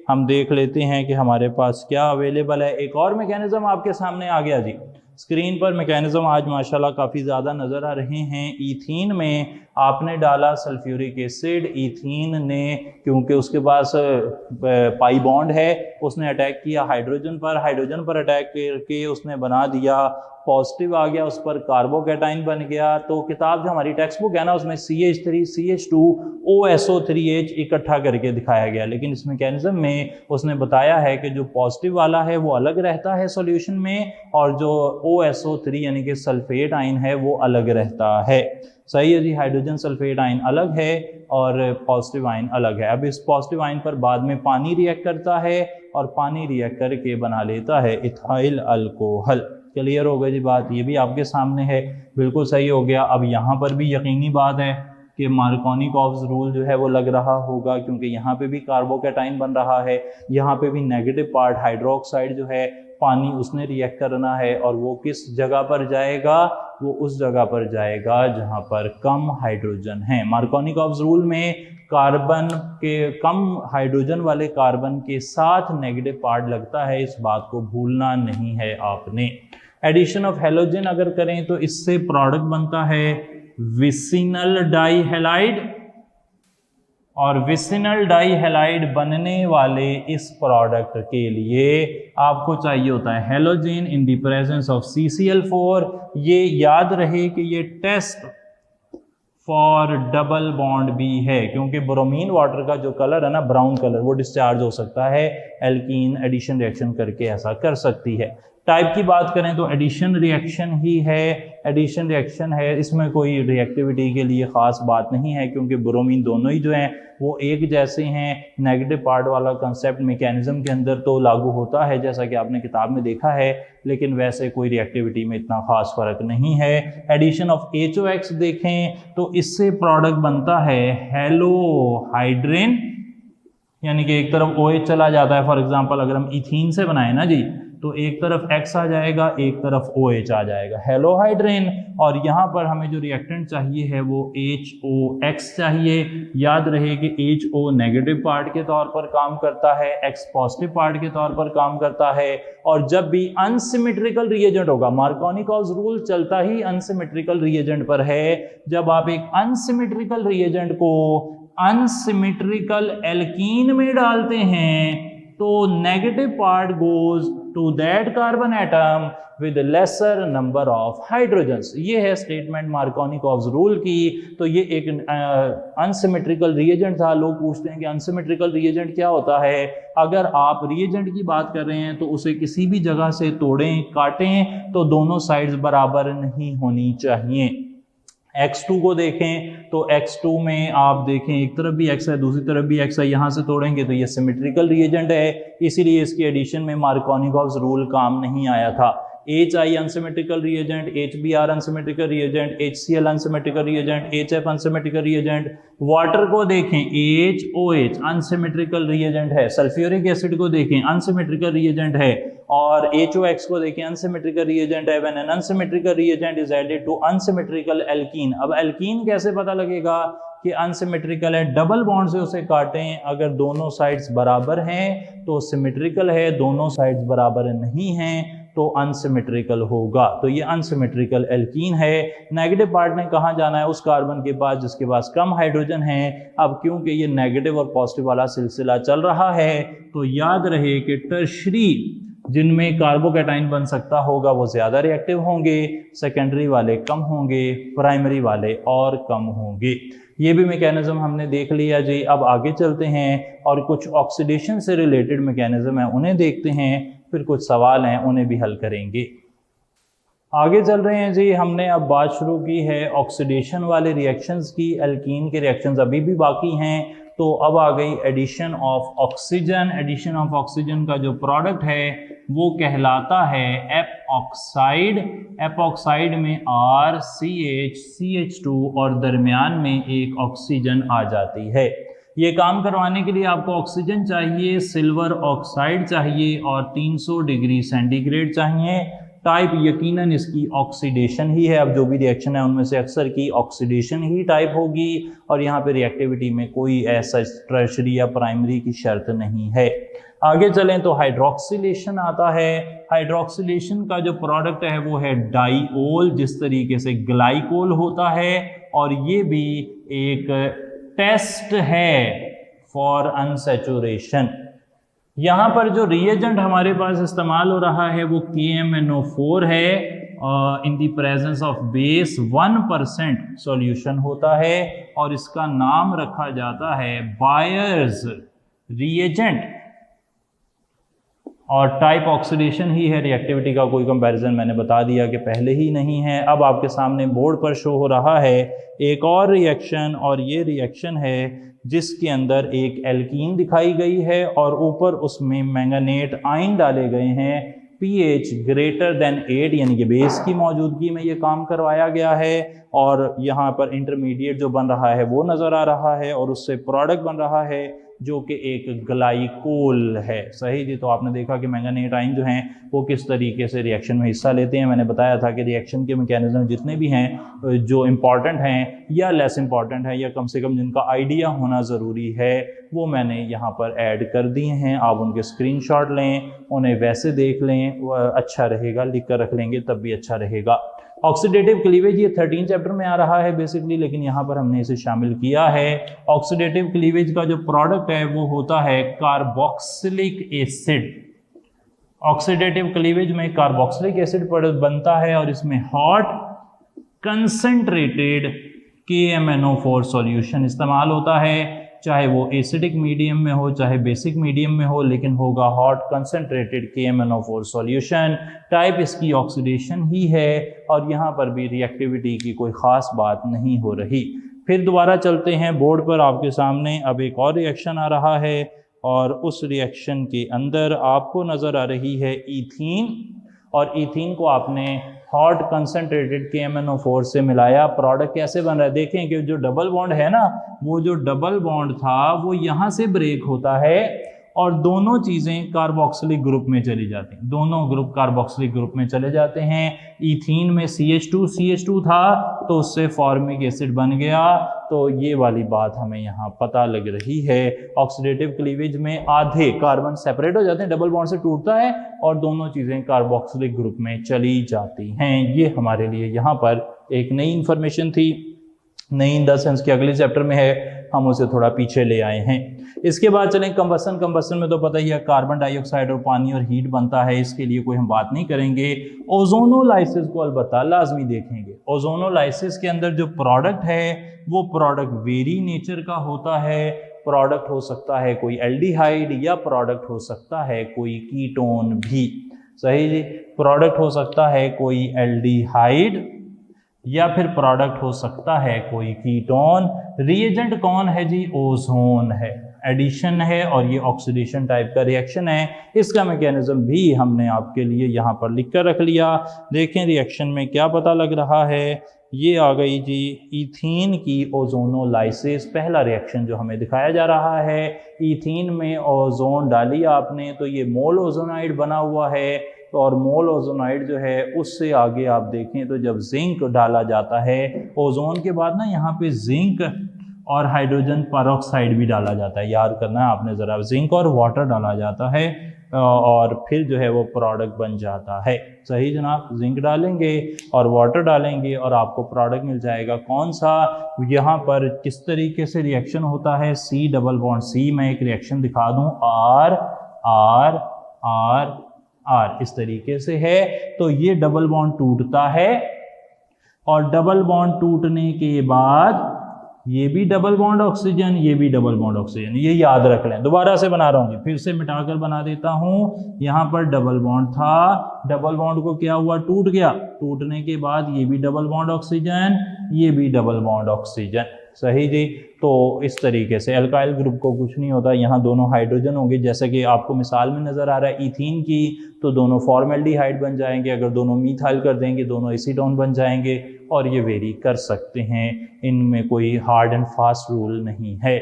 हम देख लेते हैं कि हमारे पास क्या अवेलेबल है। एक और मैकेनिज्म आपके सामने आ गया जी स्क्रीन पर। मैकेनिज्म आज माशाल्लाह काफ़ी ज़्यादा नज़र आ रहे हैं। ईथीन में आपने डाला सल्फ्यूरिक एसिड, ईथीन ने क्योंकि उसके पास पाई बॉन्ड है, उसने अटैक किया हाइड्रोजन पर अटैक करके उसने बना दिया पॉजिटिव आ गया, उस पर कार्बोकेटाइन बन गया। तो किताब जो हमारी टेक्स्ट बुक है ना उसमें CH3 CH2 OSO3H इकट्ठा करके दिखाया गया, लेकिन इस मैकेनिज्म में उसने बताया है कि जो पॉजिटिव वाला है वो अलग रहता है सॉल्यूशन में, और जो OSO3 यानी कि सल्फेट आयन है वो अलग रहता है। सही है जी, हाइड्रोजन सल्फेट आयन अलग है और पॉजिटिव आयन अलग है। अब इस पॉजिटिव आयन पर बाद में पानी रिएक्ट करता है, और पानी रिएक्ट करके बना लेता है इथाइल अल्कोहल। क्लियर हो गई जी बात, ये भी आपके सामने है, बिल्कुल सही हो गया। अब यहाँ पर भी यकीनी बात है कि मार्कोनिकॉव्स रूल जो है वो लग रहा होगा, क्योंकि यहाँ पे भी कार्बोकेटाइन बन रहा है, यहाँ पे भी नेगेटिव पार्ट हाइड्रोक्साइड जो है पानी उसने रिएक्ट करना है, और वो किस जगह पर जाएगा? वो उस जगह पर जाएगा जहाँ पर कम हाइड्रोजन है। मार्कोनिकॉव्स रूल में कार्बन के कम हाइड्रोजन वाले कार्बन के साथ नेगेटिव पार्ट लगता है, इस बात को भूलना नहीं है आपने। एडिशन ऑफ हेलोजन अगर करें तो इससे प्रोडक्ट बनता है विसिनल डाइहैलाइड, और विसिनल डाइहैलाइड बनने वाले इस प्रोडक्ट के लिए आपको चाहिए होता है halogen in the presence of CCl4। ये याद रहे कि ये टेस्ट फॉर डबल बॉन्ड भी है, क्योंकि ब्रोमीन वाटर का जो कलर है ना ब्राउन कलर, वो डिस्चार्ज हो सकता है, एल्कीन एडिशन रिएक्शन करके ऐसा कर सकती है। टाइप की बात करें तो एडिशन रिएक्शन ही है, एडिशन रिएक्शन है, इसमें कोई रिएक्टिविटी के लिए ख़ास बात नहीं है, क्योंकि ब्रोमीन दोनों ही जो हैं वो एक जैसे हैं। नेगेटिव पार्ट वाला कंसेप्ट मैकेनिज्म के अंदर तो लागू होता है जैसा कि आपने किताब में देखा है, लेकिन वैसे कोई रिएक्टिविटी में इतना ख़ास फ़र्क नहीं है। एडिशन ऑफ HOX देखें तो इससे प्रोडक्ट बनता है हेलोहाइड्रिन, यानी कि एक तरफ OH चला जाता है। फॉर एग्जांपल अगर हम इथीन से बनाए ना जी, तो एक तरफ X आ जाएगा, एक तरफ OH आ जाएगा, हेलोहाइड्रिन। और यहाँ पर हमें जो रिएक्टेंट चाहिए है वो HOX चाहिए। याद रहे कि HO नेगेटिव पार्ट के तौर पर काम करता है, X पॉजिटिव पार्ट के तौर पर काम करता है। और जब भी अनसिमेट्रिकल रिएजेंट होगा, मार्कोनिकॉव्स रूल चलता ही अनसिमेट्रिकल रिएजेंट पर है। जब आप एक अनसिमेट्रिकल रिएजेंट को अनसिमेट्रिकल एल्कीन में डालते हैं तो negative part goes to that carbon atom with lesser number of hydrogens. ये है स्टेटमेंट मार्कोनिकॉव्स रूल की। तो ये एक अनसिमेट्रिकल रिएजेंट था। लोग पूछते हैं कि अनसिमेट्रिकल रिएजेंट क्या होता है। अगर आप रिएजेंट की बात कर रहे हैं तो उसे किसी भी जगह से तोड़ें, काटें तो दोनों साइड्स बराबर नहीं होनी चाहिए। X2 को देखें तो X2 में आप देखें एक तरफ भी X है, दूसरी तरफ भी X है, यहाँ से तोड़ेंगे तो ये सिमेट्रिकल रिएजेंट है, इसीलिए इसकी एडिशन में मार्कोनिकॉव्स रूल काम नहीं आया था। HI unsymmetrical reagent, HBr unsymmetrical reagent, HCl unsymmetrical reagent, HF unsymmetrical reagent. Water को देखें HOH अनसिमेट्रिकल रिएजेंट है। सल्फ्यूरिक एसिड को देखें अनसिमेट्रिकल रिएजेंट है। और HOX को देखें अनसिमेट्रिकल रिएजेंट है। When an unsymmetrical reagent is added to unsymmetrical alkene. अब एल्कीन कैसे पता लगेगा कि अनसिमेट्रिकल है? डबल बॉन्ड से उसे काटें, अगर दोनों साइड्स बराबर हैं तो सिमेट्रिकल है, दोनों साइड्स बराबर नहीं हैं तो अनसिमेट्रिकल होगा। तो ये अनसिमेट्रिकल एल्कीन है। नेगेटिव पार्ट ने कहाँ जाना है? उस कार्बन के पास जिसके पास कम हाइड्रोजन है। अब क्योंकि ये नेगेटिव और पॉजिटिव वाला सिलसिला चल रहा है तो याद रहे कि टर्शरी जिनमें कार्बोकैटाइन बन सकता होगा वो ज़्यादा रिएक्टिव होंगे, सेकेंडरी वाले कम होंगे, प्राइमरी वाले और कम होंगे। ये भी मैकेनिज्म हमने देख लिया जी। अब आगे चलते हैं और कुछ ऑक्सीडेशन से रिलेटेड मैकेनिज्म है उन्हें देखते हैं, फिर कुछ सवाल हैं उन्हें भी हल करेंगे। आगे चल रहे हैं जी। हमने अब बात शुरू की है ऑक्सीडेशन वाले रिएक्शंस की। एल्कीन के रिएक्शंस अभी भी बाकी हैं। तो अब आ गई addition of oxygen. Addition of oxygen का जो प्रोडक्ट है वो कहलाता है एपॉक्साइड। एपॉक्साइड में RCH CH2 और दरमियान में एक ऑक्सीजन आ जाती है। ये काम करवाने के लिए आपको ऑक्सीजन चाहिए, सिल्वर ऑक्साइड चाहिए और 300 डिग्री सेंटीग्रेड चाहिए। टाइप यकीनन इसकी ऑक्सीडेशन ही है। अब जो भी रिएक्शन है उनमें से अक्सर की ऑक्सीडेशन ही टाइप होगी और यहाँ पे रिएक्टिविटी में कोई ऐसा टर्शरी या प्राइमरी की शर्त नहीं है। आगे चलें तो हाइड्रोक्सिलेशन आता है। हाइड्रोक्सिलेशन का जो प्रोडक्ट है वो है डाइओल, जिस तरीके से ग्लाइकोल होता है। और ये भी एक टेस्ट है फॉर अनसैचुरेशन। यहाँ पर जो रिएजेंट हमारे पास इस्तेमाल हो रहा है वो KMnO4 है। In the presence of base 1% solution होता है और इसका नाम रखा जाता है बायर्स रिएजेंट। और टाइप ऑक्सीडेशन ही है, रिएक्टिविटी का कोई कंपैरिजन मैंने बता दिया कि पहले ही नहीं है। अब आपके सामने बोर्ड पर शो हो रहा है एक और रिएक्शन, और ये रिएक्शन है जिसके अंदर एक एल्कीन दिखाई गई है और ऊपर उसमें मैंगनेट आयन डाले गए हैं। pH ग्रेटर देन 8 यानी कि बेस की मौजूदगी में ये काम करवाया गया है। और यहाँ पर इंटरमीडिएट जो बन रहा है वो नज़र आ रहा है और उससे प्रोडक्ट बन रहा है जो कि एक ग्लाइकोल है। सही जी। तो आपने देखा कि मैंगनेट आयन जो हैं वो किस तरीके से रिएक्शन में हिस्सा लेते हैं। मैंने बताया था कि रिएक्शन के मैकेनिज्म जितने भी हैं जो इम्पॉर्टेंट हैं या लेस इम्पॉर्टेंट हैं या कम से कम जिनका आइडिया होना ज़रूरी है वो मैंने यहाँ पर ऐड कर दिए हैं। आप उनके स्क्रीनशॉट लें, उन्हें वैसे देख लें, अच्छा रहेगा। लिख कर रख लेंगे तब भी अच्छा रहेगा। ऑक्सीडेटिव क्लीवेज ये 13 चैप्टर में आ रहा है बेसिकली, लेकिन यहाँ पर हमने इसे शामिल किया है। ऑक्सीडेटिव क्लीवेज का जो प्रोडक्ट है वो होता है कार्बोक्सिलिक एसिड। ऑक्सीडेटिव क्लीवेज में कार्बोक्सिलिक एसिड बनता है और इसमें हॉट कंसंट्रेटेड KMnO4 सॉल्यूशन इस्तेमाल होता है। चाहे वो एसिडिक मीडियम में हो चाहे बेसिक मीडियम में हो, लेकिन होगा hot concentrated KMnO4 solution. Type इसकी ऑक्सीडेशन ही है और यहाँ पर भी रिएक्टिविटी की कोई ख़ास बात नहीं हो रही। फिर दोबारा चलते हैं बोर्ड पर आपके सामने। अब एक और रिएक्शन आ रहा है और उस रिएक्शन के अंदर आपको नज़र आ रही है ईथीन। और ईथीन को आपने हॉट कंसंट्रेटेड KMnO4 से मिलाया। प्रोडक्ट कैसे बन रहा है देखें कि जो डबल बॉन्ड है ना, वो जो डबल बॉन्ड था वो यहाँ से ब्रेक होता है और दोनों चीज़ें कार्बोक्सिलिक ग्रुप में चली जाती हैं, दोनों ग्रुप कार्बोक्सिलिक ग्रुप में चले जाते हैं। इथीन में CH2 था तो उससे फॉर्मिक एसिड बन गया, तो ये वाली बात हमें यहाँ पता लग रही है। ऑक्सीडेटिव क्लीवेज में आधे कार्बन सेपरेट हो जाते हैं, डबल बॉन्ड से टूटता है और दोनों चीज़ें कार्बोक्सिलिक ग्रुप में चली जाती हैं। ये हमारे लिए यहाँ पर एक नई इंफॉर्मेशन थी, नई इन द सेंस कि अगले चैप्टर में है, हम उसे थोड़ा पीछे ले आए हैं। इसके बाद चलें कंबसन में तो पता ही है कार्बन डाइऑक्साइड और पानी और हीट बनता है, इसके लिए कोई हम बात नहीं करेंगे। ओजोनोलाइसिस को अलबत्ता लाजमी देखेंगे। ओजोनोलाइसिस के अंदर जो प्रोडक्ट है वो प्रोडक्ट वेरी नेचर का होता है। प्रोडक्ट हो सकता है कोई एल्डिहाइड या प्रोडक्ट हो सकता है कोई कीटोन भी। सही जी, प्रोडक्ट हो सकता है कोई एल्डिहाइड या फिर प्रोडक्ट हो सकता है कोई कीटोन। रिएजेंट कौन है जी? ओजोन है, एडिशन है और ये ऑक्सीडेशन टाइप का रिएक्शन है। इसका मैकेनिज्म भी हमने आपके लिए यहाँ पर लिख कर रख लिया। देखें रिएक्शन में क्या पता लग रहा है। ये आ गई जी इथीन की ओजोनोलाइसिस, पहला रिएक्शन जो हमें दिखाया जा रहा है। इथीन में ओजोन डाली आपने तो ये मोल ओजोनाइड बना हुआ है, और मोल ओजोनाइड जो है उससे आगे आप देखें तो जब जिंक डाला जाता है, ओजोन के बाद ना यहाँ पे जिंक और हाइड्रोजन पेरोक्साइड भी डाला जाता है, याद करना है आपने ज़रा। जिंक और वाटर डाला जाता है और फिर जो है वो प्रोडक्ट बन जाता है। सही जनाब, जिंक डालेंगे और वाटर डालेंगे और आपको प्रोडक्ट मिल जाएगा। कौन सा? यहाँ पर किस तरीके से रिएक्शन होता है, C डबल बॉन्ड C। मैं एक रिएक्शन दिखा दूँ, R R R R इस तरीके से है। तो ये डबल बॉन्ड टूटता है और डबल बॉन्ड टूटने के बाद ये भी डबल बॉन्ड ऑक्सीजन, ये भी डबल बॉन्ड ऑक्सीजन, ये याद रख लें। दोबारा से बना रहा हूँ, फिर से मिटाकर बना देता हूँ। यहाँ पर डबल बॉन्ड था, डबल बॉन्ड को क्या हुआ? टूट गया। टूटने के बाद ये भी डबल बॉन्ड ऑक्सीजन, ये भी डबल बॉन्ड ऑक्सीजन। सही जी। तो इस तरीके से अल्काइल ग्रुप को कुछ नहीं होता, यहाँ दोनों हाइड्रोजन होंगे, जैसे कि आपको मिसाल में नज़र आ रहा है इथीन की, तो दोनों फॉर्मेल्डिहाइड बन जाएंगे। अगर दोनों मीथाइल कर देंगे दोनों एसीटोन बन जाएंगे, और ये वेरी कर सकते हैं, इनमें कोई हार्ड एंड फास्ट रूल नहीं है।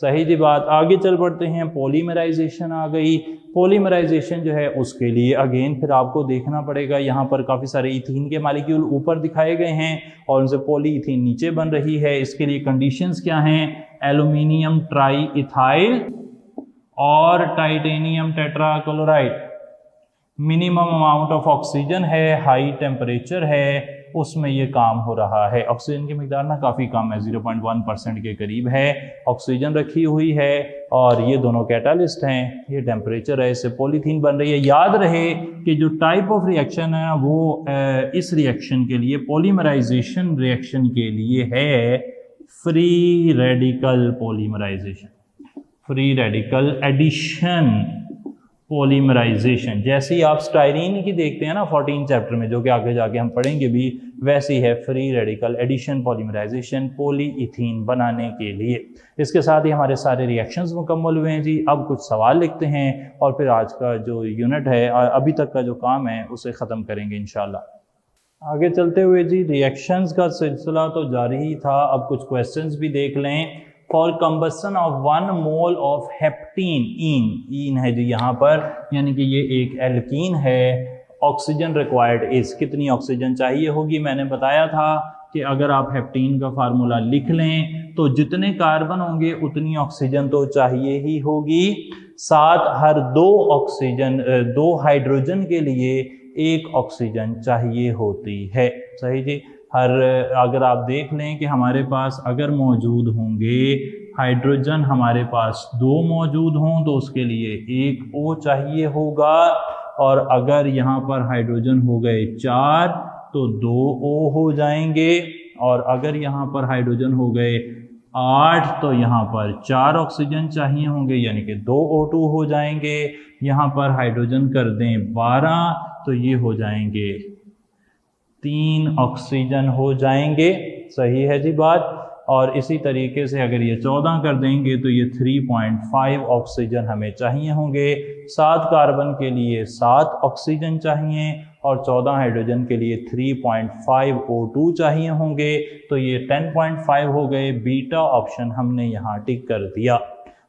सही जी बात। आगे चल पड़ते हैं, पॉलीमराइजेशन आ गई। पॉलीमराइजेशन जो है उसके लिए अगेन फिर आपको देखना पड़ेगा। यहाँ पर काफ़ी सारे इथीन के मॉलिक्यूल ऊपर दिखाए गए हैं और उनसे पॉलीइथीन नीचे बन रही है। इसके लिए कंडीशंस क्या हैं? एल्यूमिनियम ट्राई इथाइल और titanium tetrachloride. Minimum amount of oxygen है, हाई टेम्परेचर है, उसमें ये काम हो रहा है। ऑक्सीजन की मिकदार ना काफ़ी कम है, 0.1% के करीब है। ऑक्सीजन रखी हुई है और ये दोनों कैटालिस्ट हैं, ये टेम्परेचर है, इससे पॉलीथीन बन रही है। याद रहे कि जो टाइप ऑफ रिएक्शन है वो इस रिएक्शन के लिए, पॉलीमराइजेशन रिएक्शन के लिए है free radical polymerisation, free radical addition polymerisation. जैसे ही आप स्टाइरीन की देखते हैं ना 14 चैप्टर में, जो कि आगे जाके हम पढ़ेंगे भी, वैसी है free radical addition polymerisation polyethene बनाने के लिए। इसके साथ ही हमारे सारे रिएक्शंस मुकम्मल हुए हैं जी। अब कुछ सवाल लिखते हैं और फिर आज का जो यूनिट है, अभी तक का जो काम है, उसे ख़त्म करेंगे इंशाल्लाह। आगे चलते हुए जी, रिएक्शंस का सिलसिला तो जारी ही था, अब कुछ क्वेश्चंस भी देख लें। For combustion of 1 mole of heptene, ene है जी यहाँ पर, यानी कि ये एक एल्कीन है। ऑक्सीजन रिक्वायर्ड इज, कितनी ऑक्सीजन चाहिए होगी? मैंने बताया था कि अगर आप हेप्टीन का फार्मूला लिख लें तो जितने कार्बन होंगे उतनी ऑक्सीजन तो चाहिए ही होगी। साथ हर 2 हाइड्रोजन के लिए 1 ऑक्सीजन चाहिए होती है। सही जी। अगर आप देख लें कि हमारे पास अगर मौजूद होंगे हाइड्रोजन, हमारे पास 2 मौजूद हों तो उसके लिए 1 O चाहिए होगा, और अगर यहाँ पर हाइड्रोजन हो गए 4 तो 2 O हो जाएंगे, और अगर यहाँ पर हाइड्रोजन हो गए 8 तो यहाँ पर 4 ऑक्सीजन चाहिए होंगे, यानी कि 2 O2 हो जाएंगे। यहाँ पर हाइड्रोजन कर दें 12 तो ये हो जाएंगे 3 ऑक्सीजन हो जाएंगे। सही है जी बात। और इसी तरीके से अगर ये 14 कर देंगे तो ये 3.5 ऑक्सीजन हमें चाहिए होंगे। 7 कार्बन के लिए 7 ऑक्सीजन चाहिए और 14 हाइड्रोजन के लिए 3.5 O2 चाहिए होंगे, तो ये 10.5 हो गए। बीटा ऑप्शन हमने यहाँ टिक कर दिया।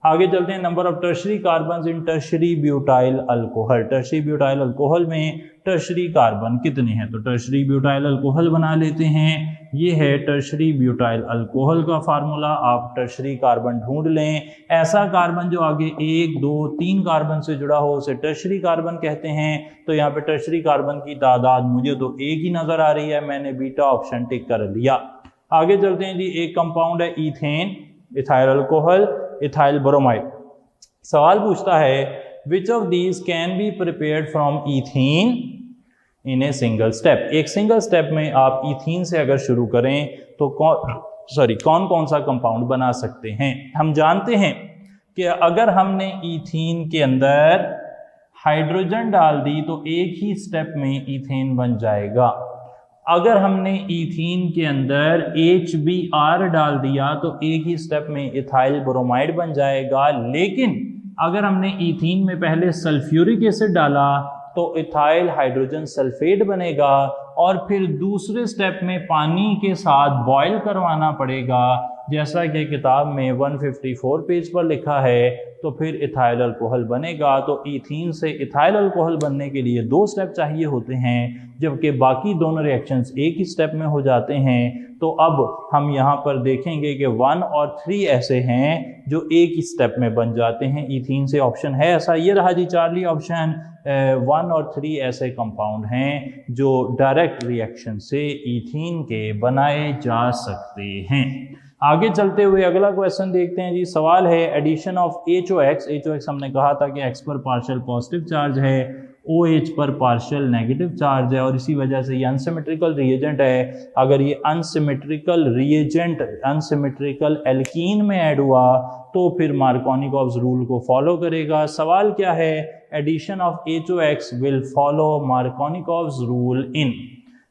आगे चलते हैं, number of tertiary carbons in tertiary butyl alcohol. Tertiary butyl alcohol में टर्शरी कार्बन कितने हैं? तो टर्शरी ब्यूटाइल अल्कोहल बना लेते हैं। ये है टर्शरी ब्यूटाइल अल्कोहल का फार्मूला। आप टर्शरी कार्बन ढूंढ लें, ऐसा कार्बन जो आगे 1, 2, 3 कार्बन से जुड़ा हो उसे टर्शरी कार्बन कहते हैं। तो यहाँ पे टर्शरी कार्बन की तादाद मुझे तो एक ही नजर आ रही है, मैंने बीटा ऑप्शन टिक कर लिया। आगे चलते हैं जी, एक कंपाउंड है ethane, ethyl alcohol, ethyl bromide. सवाल पूछता है which of these can be prepared from ethene in a single step. एक सिंगल स्टेप में आप इथीन से अगर शुरू करें तो कौन कौन सा कंपाउंड बना सकते हैं? हम जानते हैं कि अगर हमने इथीन के अंदर हाइड्रोजन डाल दी तो एक ही स्टेप में इथेन बन जाएगा। अगर हमने इथीन के अंदर HBr डाल दिया तो एक ही स्टेप में इथाइल ब्रोमाइड बन जाएगा। लेकिन अगर हमने इथीन में पहले सल्फ्यूरिक एसिड डाला तो इथाइल हाइड्रोजन सल्फेट बनेगा और फिर दूसरे स्टेप में पानी के साथ बॉयल करवाना पड़ेगा, जैसा कि किताब में 154 पेज पर लिखा है। तो फिर इथाइल अल्कोहल बनेगा। तो इथीन से इथाइल अल्कोहल बनने के लिए 2 स्टेप चाहिए होते हैं, जबकि बाकी दोनों रिएक्शंस एक ही स्टेप में हो जाते हैं। तो अब हम यहाँ पर देखेंगे कि 1 और 3 ऐसे हैं जो एक ही स्टेप में बन जाते हैं। इथीन से ऑप्शन है ऐसा, ये रहा जी चार्ली ऑप्शन। 1 और 3 ऐसे कंपाउंड हैं जो डायरेक्ट रिएक्शन से इथीन के बनाए जा सकते हैं। आगे चलते हुए अगला क्वेश्चन देखते हैं जी। सवाल है एडिशन ऑफ HOX। HOX हमने कहा था कि X पर पार्शियल पॉजिटिव चार्ज है, OH पर पार्शियल नेगेटिव चार्ज है और इसी वजह से ये अनसिमेट्रिकल रिएजेंट है। अगर ये अनसिमेट्रिकल रिएजेंट अनसिमेट्रिकल एल्कीन में ऐड हुआ तो फिर मार्कोनिकॉव्स रूल को फॉलो करेगा। सवाल क्या है? Addition of HOX will follow Markovnikov's rule in,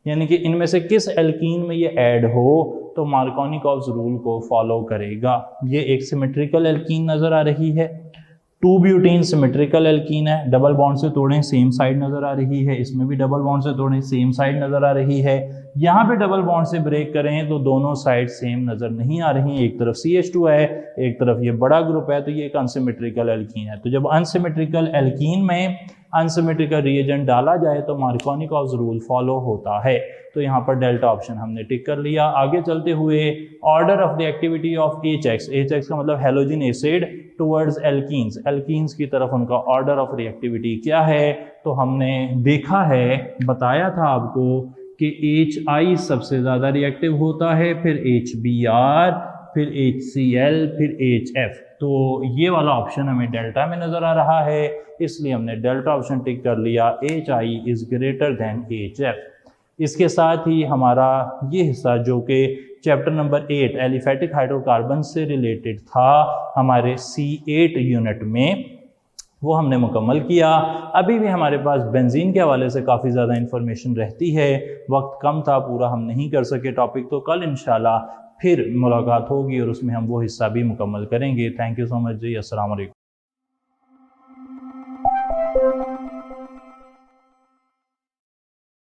यानी कि इनमें से किस एल्कीन में ये ऐड हो तो मार्कोनिकॉव्स रूल को फॉलो करेगा। ये एक सिमेट्रिकल एल्कीन नजर आ रही है। 2 ब्यूटीन सिमेट्रिकल एल्कीन है, डबल बॉन्ड से तोड़ें सेम साइड नजर आ रही है, इसमें भी डबल बॉन्ड से तोड़ें सेम साइड नजर आ रही है। यहाँ पे डबल बॉन्ड से ब्रेक करें तो दोनों साइड सेम नजर नहीं आ रही, एक तरफ CH2 है, एक तरफ ये बड़ा ग्रुप है, तो ये एक अनसिमेट्रिकल एल्कीन है। तो जब अनसिमेट्रिकल एल्कीन में अनसिमेट्रिकल रिएजेंट डाला जाए तो मार्कोनिकॉव्स रूल फॉलो होता है। तो यहाँ पर डेल्टा ऑप्शन हमने टिक कर लिया। आगे चलते हुए order of the activity of HX। HX का मतलब halogen acid towards alkenes, alkenes की तरफ उनका ऑर्डर ऑफ रिएक्टिविटी क्या है? तो हमने देखा है, बताया था आपको कि HI सबसे ज़्यादा रिएक्टिव होता है, फिर HBr, फिर HCl, फिर HF। तो ये वाला ऑप्शन हमें डेल्टा में नज़र आ रहा है, इसलिए हमने डेल्टा ऑप्शन टिक कर लिया। HI is greater than HF। इसके साथ ही हमारा ये हिस्सा जो कि चैप्टर नंबर 8 एलिफेटिक हाइड्रोकार्बन से रिलेटेड था हमारे C8 यूनिट में, वो हमने मुकम्मल किया। अभी भी हमारे पास बेंजीन के हवाले से काफ़ी ज़्यादा इन्फॉर्मेशन रहती है, वक्त कम था, पूरा हम नहीं कर सके टॉपिक। तो कल इंशाल्लाह फिर मुलाकात होगी और उसमें हम वो हिस्सा भी मुकम्मल करेंगे। थैंक यू सो मच जी। अस्सलाम वालेकुम।